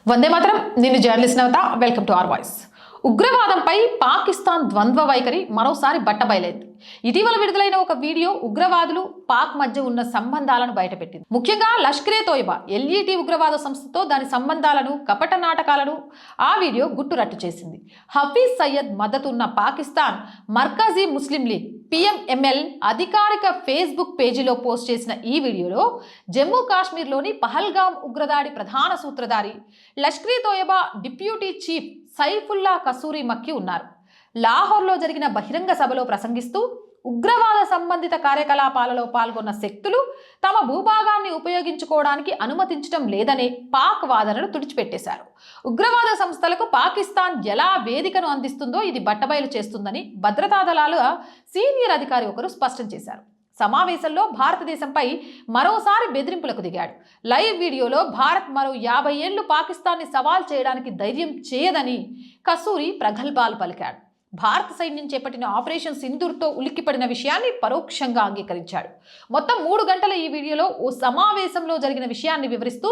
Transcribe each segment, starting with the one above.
వందే మాత్రం. నేను journalist Navata. Welcome to our voice. ఉగ్రవాదంపై పాకిస్తాన్ ద్వంద్వ వైఖరి మరోసారి బట్టబయలైంది. ఇటీవల విడుదలైన ఒక వీడియో ఉగ్రవాదులు పాక్ మధ్య ఉన్న సంబంధాలను బయటపెట్టింది. ముఖ్యంగా లష్కరే తోయిబా ఎల్ఈటి ఉగ్రవాద సంస్థతో దాని సంబంధాలను, కపట నాటకాలను ఆ వీడియో గుట్టురట్టు చేసింది. హఫీజ్ సయ్యద్ మద్దతు ఉన్న పాకిస్తాన్ మర్కజీ ముస్లిం లీగ్ PMML అధికారిక ఫేస్బుక్ పేజీలో పోస్ట్ చేసిన ఈ వీడియోలో జమ్మూ కాశ్మీర్లోని పహల్గామ్ ఉగ్రదాడి ప్రధాన సూత్రధారి లష్కరే తోయిబా డిప్యూటీ చీఫ్ సైఫుల్లా కసూరి మక్కి ఉన్నారు. లాహోర్లో జరిగిన బహిరంగ సభలో ప్రసంగిస్తూ ఉగ్రవాద సంబంధిత కార్యకలాపాలలో పాల్గొన్న శక్తులు తమ భూభాగాన్ని ఉపయోగించుకోవడానికి అనుమతించడం లేదనే పాక్ వాదనలు తుడిచిపెట్టేశారు. ఉగ్రవాద సంస్థలకు పాకిస్తాన్ ఎలా వేదికను అందిస్తుందో ఇది బట్టబయలు చేస్తుందని భద్రతా దళాల సీనియర్ అధికారి ఒకరు స్పష్టం చేశారు. సమావేశంలో భారతదేశంపై మరోసారి బెదిరింపులకు దిగాడు. లైవ్ వీడియోలో భారత్ మరో 50 ఏళ్లు పాకిస్తాన్ని సవాల్ చేయడానికి ధైర్యం చేయదని కసూరి ప్రగల్భాలు పలికాడు. భారత సైన్యం చేపట్టిన ఆపరేషన్ సింధూర్తో ఉలిక్కిపడిన విషయాన్ని పరోక్షంగా అంగీకరించాడు. మొత్తం 3 గంటల ఈ వీడియోలో ఓ సమావేశంలో జరిగిన విషయాన్ని వివరిస్తూ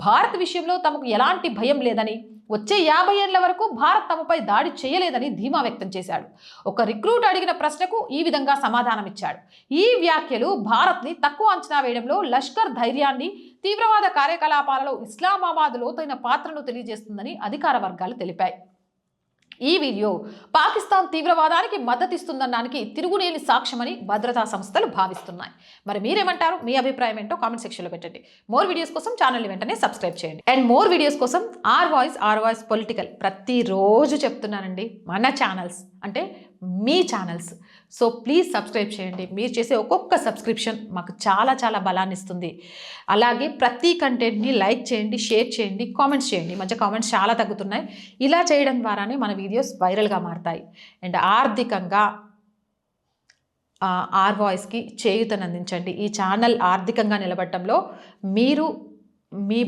భారత్ విషయంలో తమకు ఎలాంటి భయం లేదని, వచ్చే 50 ఏళ్ల వరకు భారత్ తమపై దాడి చేయలేదని ధీమా వ్యక్తం చేశాడు. ఒక రిక్రూట్ అడిగిన ప్రశ్నకు ఈ విధంగా సమాధానమిచ్చాడు. ఈ వ్యాఖ్యలు భారత్ని తక్కువ అంచనా వేయడంలో, లష్కర్ ధైర్యాన్ని, తీవ్రవాద కార్యకలాపాలలో ఇస్లామాబాద్ లోతైన పాత్రను తెలియజేస్తుందని అధికార వర్గాలు తెలిపాయి. ఈ వీడియో పాకిస్తాన్ తీవ్రవాదానికి మద్దతిస్తుందనడానికి తిరుగులేని సాక్ష్యమని భద్రతా సంస్థలు భావిస్తున్నాయి. మరి మీరేమంటారు? మీ అభిప్రాయం ఏంటో కామెంట్ సెక్షన్లో పెట్టండి. మోర్ వీడియోస్ కోసం ఛానల్ని వెంటనే సబ్స్క్రైబ్ చేయండి. అండ్ మోర్ వీడియోస్ కోసం ఆర్ వాయిస్ పొలిటికల్ ప్రతిరోజు చెప్తున్నానండి. మన ఛానల్స్ అంటే మీ ఛానల్స్. సో ప్లీజ్ సబ్స్క్రైబ్ చేయండి. మీరు చేసే ఒక్కొక్క సబ్స్క్రిప్షన్ మాకు చాలా చాలా బలాన్ని ఇస్తుంది. అలాగే ప్రతి కంటెంట్ని లైక్ చేయండి, షేర్ చేయండి, కామెంట్స్ చేయండి. మధ్య కామెంట్స్ చాలా తగ్గుతున్నాయి. ఇలా చేయడం ద్వారానే మన వీడియోస్ వైరల్గా మారుతాయి. అండ్ ఆర్థికంగా ఆర్ వాయిస్కి చేయూతను అందించండి. ఈ ఛానల్ ఆర్థికంగా నిలబడటంలో మీరు మీ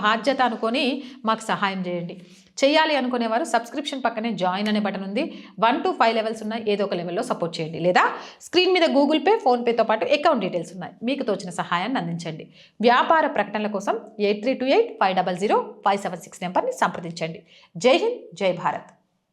బాధ్యత అనుకొని మాకు సహాయం చేయండి. చేయాలి అనుకునేవారు సబ్స్క్రిప్షన్ పక్కనే జాయిన్ అనే బటన్ ఉంది. 1 to 5 లెవెల్స్ ఉన్నాయి. ఏదో ఒక లెవెల్లో సపోర్ట్ చేయండి. లేదా స్క్రీన్ మీద గూగుల్ పే, ఫోన్పేతో పాటు అకౌంట్ డీటెయిల్స్ ఉన్నాయి. మీకు తోచిన సహాయాన్ని అందించండి. వ్యాపార ప్రకటనల కోసం 8328 500 576 నెంబర్ని సంప్రదించండి. జై హింద్, జై భారత్.